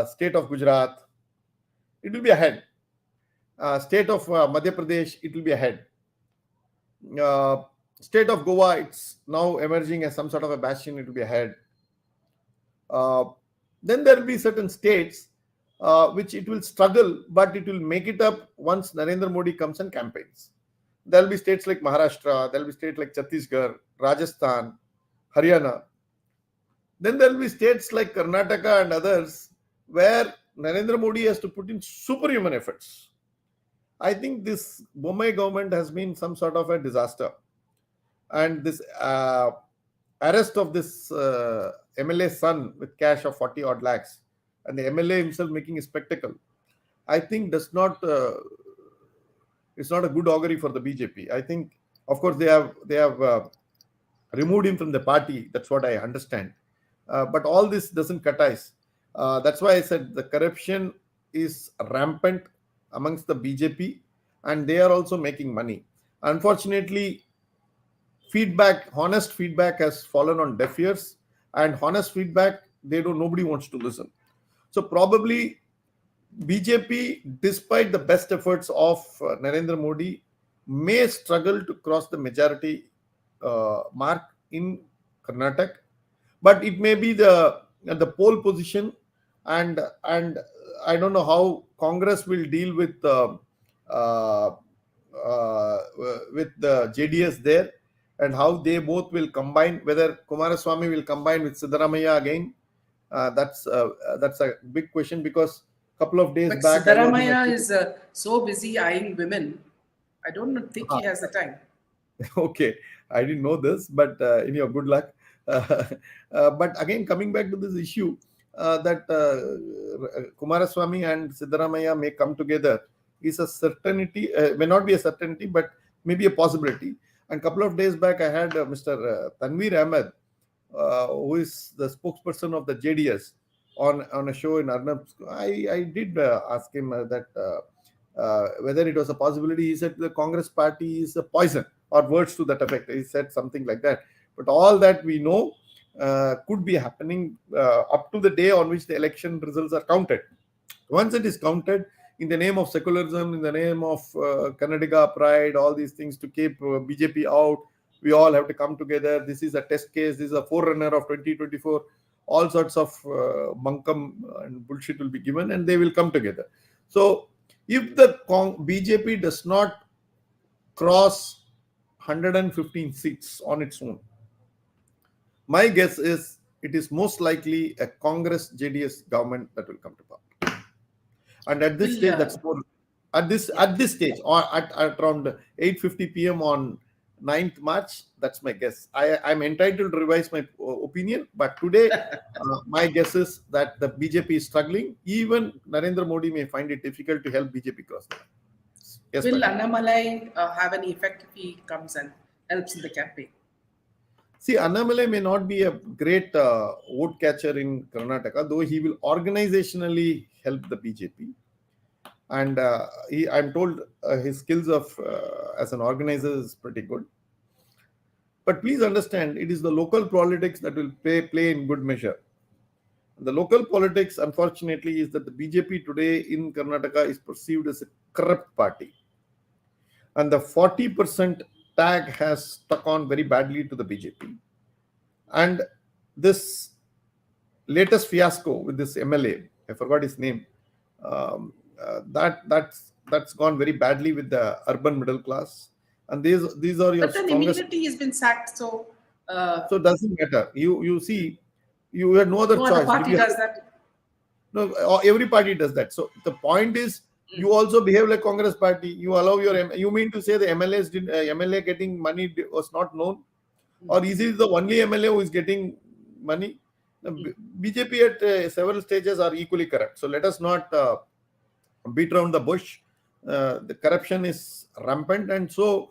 state of Gujarat, it will be ahead. State of Madhya Pradesh, it will be ahead. State of Goa, it's now emerging as some sort of a bastion, it will be ahead. Then there will be certain states which it will struggle, but it will make it up once Narendra Modi comes and campaigns. There will be states like Maharashtra, there will be states like Chhattisgarh, Rajasthan, Haryana. Then there will be states like Karnataka and others where Narendra Modi has to put in superhuman efforts. I think this Bombay government has been some sort of a disaster. And this arrest of this MLA's son with cash of 40 odd lakhs, and the MLA himself making a spectacle, I think it's not a good augury for the BJP. I think, of course, they have removed him from the party. That's what I understand. But all this doesn't cut ice. That's why I said the corruption is rampant amongst the BJP, and they are also making money. Unfortunately, honest feedback has fallen on deaf ears, and honest feedback, nobody wants to listen. So probably BJP, despite the best efforts of Narendra Modi, may struggle to cross the majority mark in Karnataka, but it may be the pole position, and I don't know how Congress will deal with the JDS there, and how they both will combine, whether Kumaraswamy will combine with Siddaramaiah again. That's a big question, because a couple of days But back, Siddaramaiah is so busy eyeing women. I don't think he has the time. Okay, I didn't know this, but good luck. But again, coming back to this issue, that Kumaraswamy and Siddaramaiah may come together is a certainty, may not be a certainty, but maybe a possibility. And a couple of days back, I had Mr. Tanveer Ahmed who is the spokesperson of the JDS, on a show in Arnab. I did ask him whether it was a possibility. He said the Congress party is a poison, or words to that effect. He said something like that. But all that we know could be happening up to the day on which the election results are counted. Once it is counted, in the name of secularism, in the name of Karnataka pride, all these things to keep BJP out, we all have to come together. This is a test case. This is a forerunner of 2024. All sorts of bunkum and bullshit will be given, and they will come together. So, if the BJP does not cross 115 seats on its own, my guess is it is most likely a Congress JDS government that will come to power. And at this Will, stage, that's more at this stage, or at around 8:50 p.m. on 9th March. That's my guess. I'm entitled to revise my opinion, but today my guess is that the BJP is struggling. Even Narendra Modi may find it difficult to help BJP cross the line. Yes, will madam. Annamalai have any effect if he comes and helps in the campaign? See, Annamalai may not be a great vote catcher in Karnataka, though he will organizationally help the BJP. And I'm told his skills of as an organizer is pretty good. But please understand, it is the local politics that will play in good measure. The local politics, unfortunately, is that the BJP today in Karnataka is perceived as a corrupt party. And the 40% tag has stuck on very badly to the BJP. And this latest fiasco with this MLA, I forgot his name, that's gone very badly with the urban middle class. And these are your But then strongest. immediately he's been sacked, so So it doesn't matter. You see, you had no other no other choice. party does that. No, every party does that. So the point is, you also behave like Congress party. You allow you mean to say the MLAs MLA getting money was not known, or is it the only MLA who is getting money? The BJP at several stages are equally corrupt. So let us not beat around the bush. The corruption is rampant, and so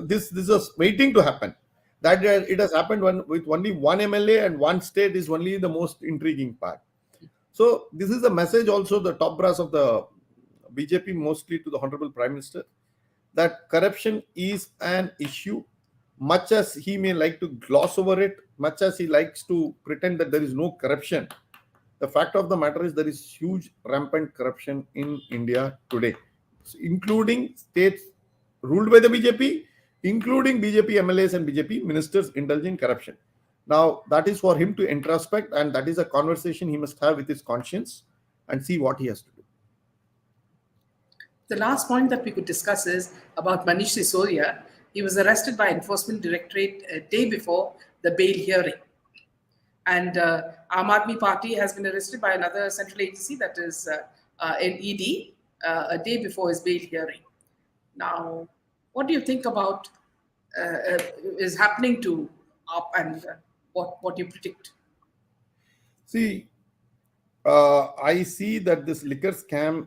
this is waiting to happen. That it has happened with only one MLA and one state is only the most intriguing part. So this is a message also the top brass of the BJP, mostly to the Honorable Prime Minister, that corruption is an issue. Much as he may like to gloss over it, much as he likes to pretend that there is no corruption, the fact of the matter is there is huge rampant corruption in India today, including states ruled by the BJP, including BJP MLAs and BJP ministers indulge in corruption. Now, that is for him to introspect, and that is a conversation he must have with his conscience and see what he has to do. The last point that we could discuss is about Manish Sisodia. He was arrested by Enforcement Directorate a day before the bail hearing. And Aam Aadmi Party has been arrested by another central agency, that is an ED, a day before his bail hearing. Now, what do you think about is happening to AAP, and what you predict? See, I see that this liquor scam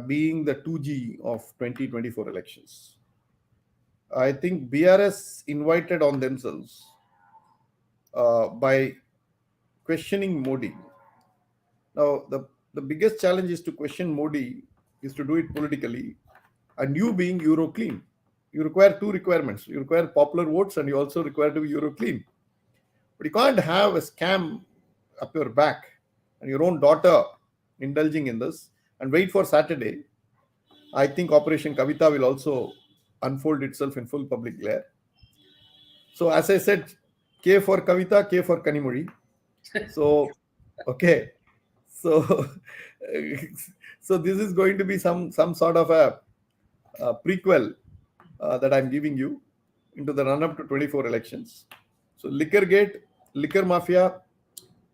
being the 2G of 2024 elections. I think BRS invited on themselves by questioning Modi. Now, the biggest challenge is to question Modi is to do it politically. And you being Euro clean, you require two requirements. You require popular votes, and you also require to be Euro clean. But you can't have a scam up your back and your own daughter indulging in this and wait for Saturday. I think Operation Kavita will also unfold itself in full public glare. So, as I said, K for Kavita, K for Kanimuri. So, okay. So, so this is going to be some sort of a prequel that I'm giving you into the run-up to 24 elections. So, liquor gate, liquor mafia,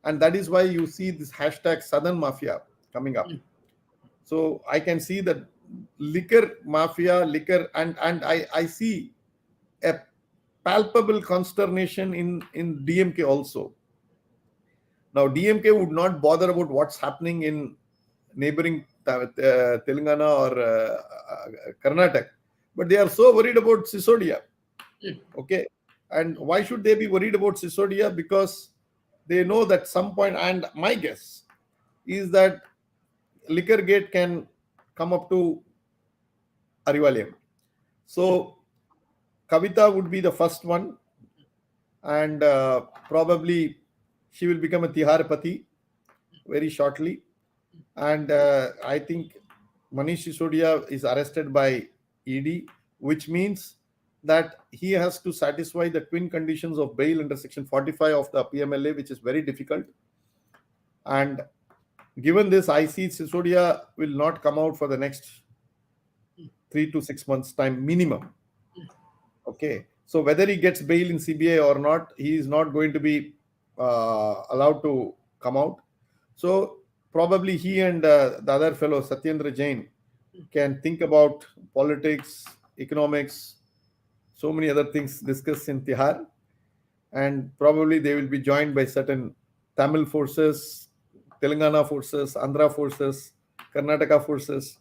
and that is why you see this hashtag Southern Mafia coming up. So I can see that liquor mafia, and I see a palpable consternation in DMK also. Now DMK would not bother about what's happening in neighboring Telangana or Karnataka, but they are so worried about Sisodia. Okay, And why should they be worried about Sisodia? Because they know that some point, and my guess is that liquor gate can come up to Arivalayam. So Kavita would be the first one, and probably she will become a Tihar Pati very shortly. And I think Manish Sisodia is arrested by ED, which means that he has to satisfy the twin conditions of bail under Section 45 of the PMLA, which is very difficult. And given this, I see Sisodia will not come out for the next 3 to 6 months time minimum. Okay, so whether he gets bail in CBI or not, he is not going to be allowed to come out. So probably he and the other fellow Satyendra Jain can think about politics, economics, so many other things discussed in Tihar, and probably they will be joined by certain Tamil forces, Telangana forces, Andhra forces, Karnataka forces.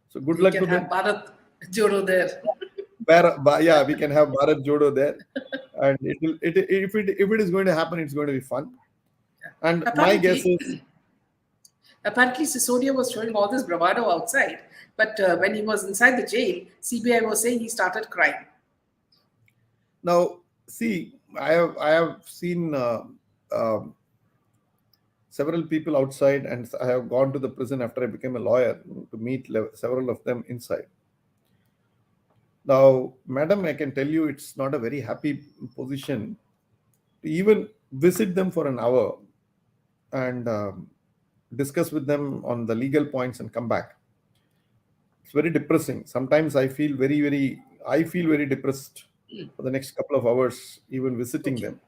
So good You luck can to them. have Bharat Jodo there. Yeah, we can have Bharat Jodo there, and if it is going to happen, it's going to be fun. And my guess Apparently, is apparently Sisodia was showing all this bravado outside, but when he was inside the jail, CBI was saying he started crying. now see, I have seen um several people outside, and I have gone to the prison after I became a lawyer to meet several of them inside. Now, madam, I can tell you it's not a very happy position to even visit them for an hour and discuss with them on the legal points and come back. It's very depressing. Sometimes I feel very depressed for the next couple of hours, even visiting Okay. them.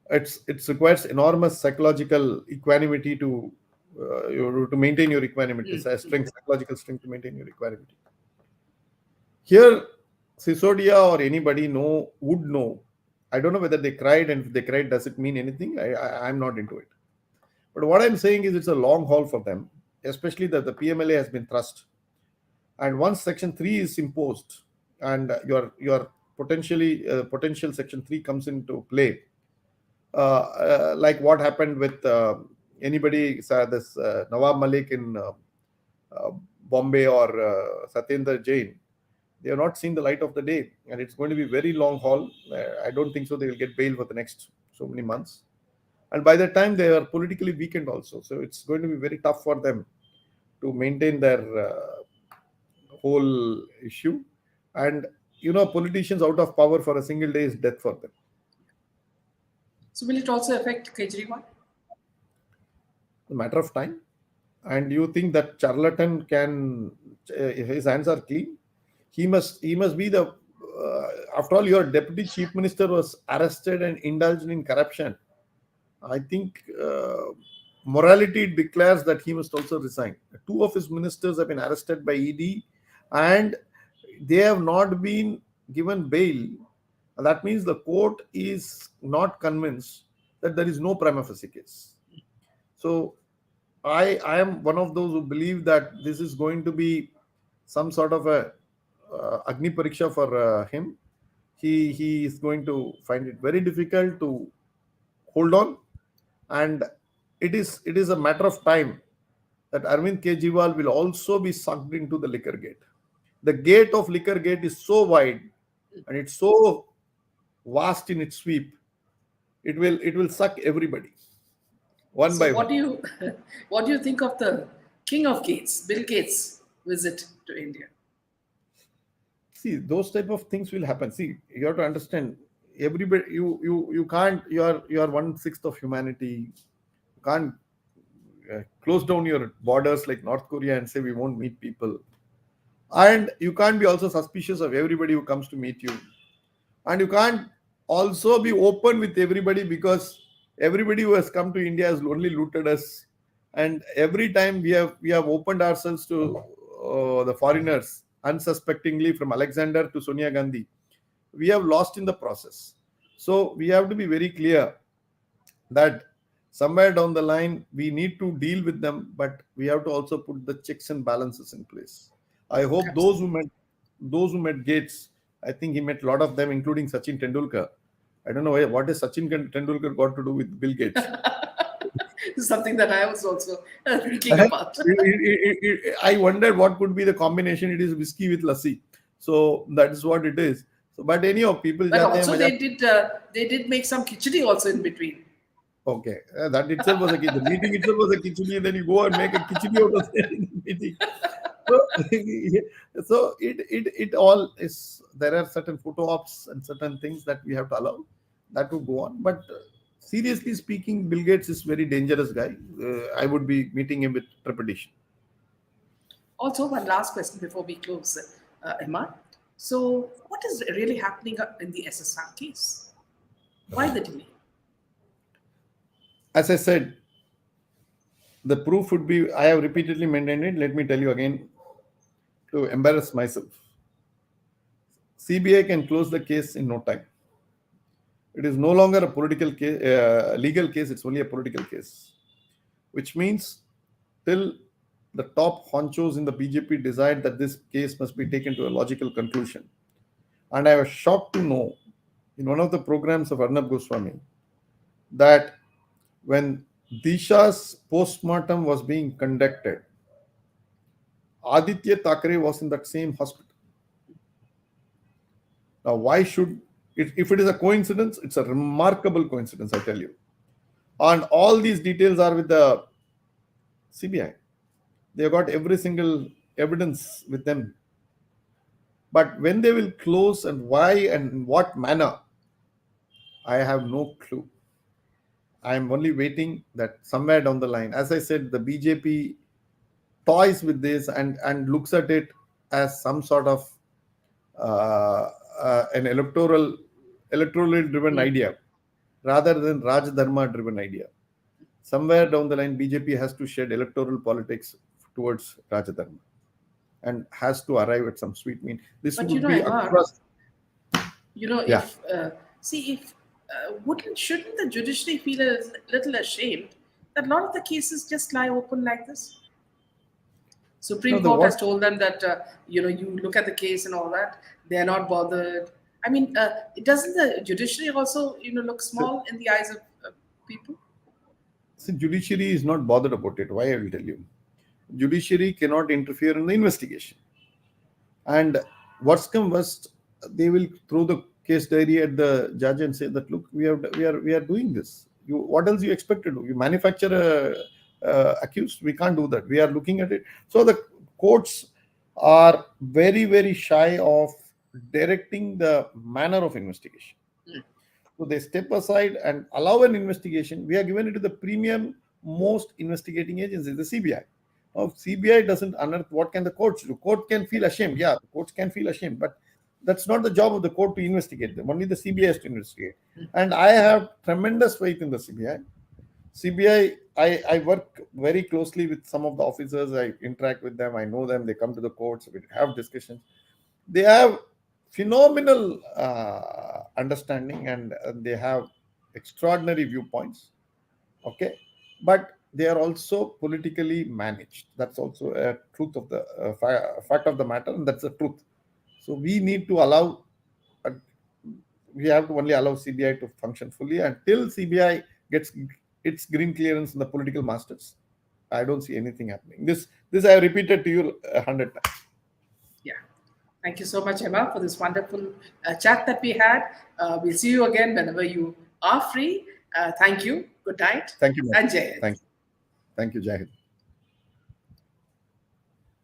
It requires enormous psychological equanimity to maintain your equanimity. It's a strength, psychological strength to maintain your equanimity. Here, Sisodia or anybody would know. I don't know whether they cried, and if they cried, does it mean anything? I'm not into it. But what I'm saying is it's a long haul for them, especially that the PMLA has been thrust. And once Section 3 is imposed, and your potential Section 3 comes into play, like what happened with anybody, this Nawab Malik in uh, Bombay or Satyendra Jain, they have not seen the light of the day, and it's going to be very long haul. I don't think so they will get bail for the next so many months, and by that time they are politically weakened also. So it's going to be very tough for them to maintain their whole issue. And politicians out of power for a single day is death for them. So will it also affect Kejriwal? A matter of time. And you think that charlatan can his hands are clean? He must be the after all, your deputy chief minister was arrested and indulged in corruption. I think morality declares that he must also resign. Two of his ministers have been arrested by ED, and they have not been given bail. That means the court is not convinced that there is no prima facie case. So I am one of those who believe that this is going to be some sort of a Agni Pariksha for him. He is going to find it very difficult to hold on, and it is a matter of time that Arvind Kejriwal will also be sucked into the liquor gate. The gate of liquor gate is so wide and it's so vast in its sweep. It will suck everybody one So by what one. do you what do you think of the King of Gates, Bill Gates' visit to India? See, those type of things will happen. See, you have to understand, everybody, you can't, you are 1/6 of humanity. You can't close down your borders like North Korea and say we won't meet people. And you can't be also suspicious of everybody who comes to meet you. And you can't also be open with everybody, because everybody who has come to India has only looted us. And every time we have opened ourselves to the foreigners unsuspectingly, from Alexander to Sonia Gandhi, we have lost in the process. So we have to be very clear that somewhere down the line we need to deal with them, but we have to also put the checks and balances in place. I hope Absolutely. those who met Gates, I think he met a lot of them, including Sachin Tendulkar. I don't know what is Sachin Tendulkar got to do with Bill Gates. Something that I was also thinking about. I wondered what could be the combination. It is whiskey with lassi. So that is what it is. So, but anyhow, people But jate hain, also maja. they did make some khichdi also in between. Okay, that itself was a the meeting itself was a khichdi, and then you go and make a khichdi out of the meeting. So, so it all is. There are certain photo ops and certain things that we have to allow that to go on. But seriously speaking, Bill Gates is very dangerous guy. I would be meeting him with trepidation. Also, one last question before we close, Emma. So, what is really happening in the SSR case? Why the delay? As I said, the proof would be. I have repeatedly maintained it. Let me tell you again to embarrass myself. CBI can close the case in no time. It is no longer a political case, legal case. It's only a political case, which means till the top honchos in the BJP decide that this case must be taken to a logical conclusion. And I was shocked to know in one of the programs of Arnab Goswami that when Disha's postmortem was being conducted, Aditya Thackeray was in that same hospital. Now, why should it, if it is a coincidence, it's a remarkable coincidence, I tell you. And all these details are with the CBI. They got every single evidence with them. But when they will close and why and in what manner, I have no clue. I am only waiting that somewhere down the line, as I said, the BJP toys with this and looks at it as some sort of an electorally driven idea rather than Raj Dharma driven idea. Somewhere down the line, BJP has to shed electoral politics towards Raj Dharma and has to arrive at some sweet mean. This But would be Emma, across. Yeah. if if wouldn't shouldn't the judiciary feel a little ashamed that a lot of the cases just lie open like this? No, Supreme the Court what has told them that you look at the case and all that, they are not bothered. I mean, doesn't the judiciary also look small in the eyes of people? see, judiciary is not bothered about it. Why I will tell you. Judiciary cannot interfere in the investigation. And worst come worst, they will throw the case diary at the judge and say that look, we are doing this. You what else you expect to do? You manufacture a accused. We can't do that. We are looking at it. So the courts are very shy of directing the manner of investigation. So they step aside and allow an investigation. We are given it to the premium most investigating agency, the CBI. Now, CBI doesn't unearth what can the courts do. Court can feel ashamed. Yeah, the courts can feel ashamed, but that's not the job of the court to investigate them. Only the CBI has to investigate. And I have tremendous faith in the CBI. CBI, I work very closely with some of the officers. I interact with them. I know them. They come to the courts. We have discussions. They have phenomenal understanding and they have extraordinary viewpoints. Okay, but they are also politically managed. That's also a truth of the fact of the matter, and that's the truth. So we need to allow. Uh, we have to only allow CBI to function fully until CBI gets its green clearance in the political masters. I don't see anything happening. This I have repeated to you 100 times. Yeah. Thank you so much, Emma, for this wonderful chat that we had. We'll see you again whenever you are free. Thank you. Good night. Thank you, ma'am. And Jai Hind. Thank you, Jai Hind.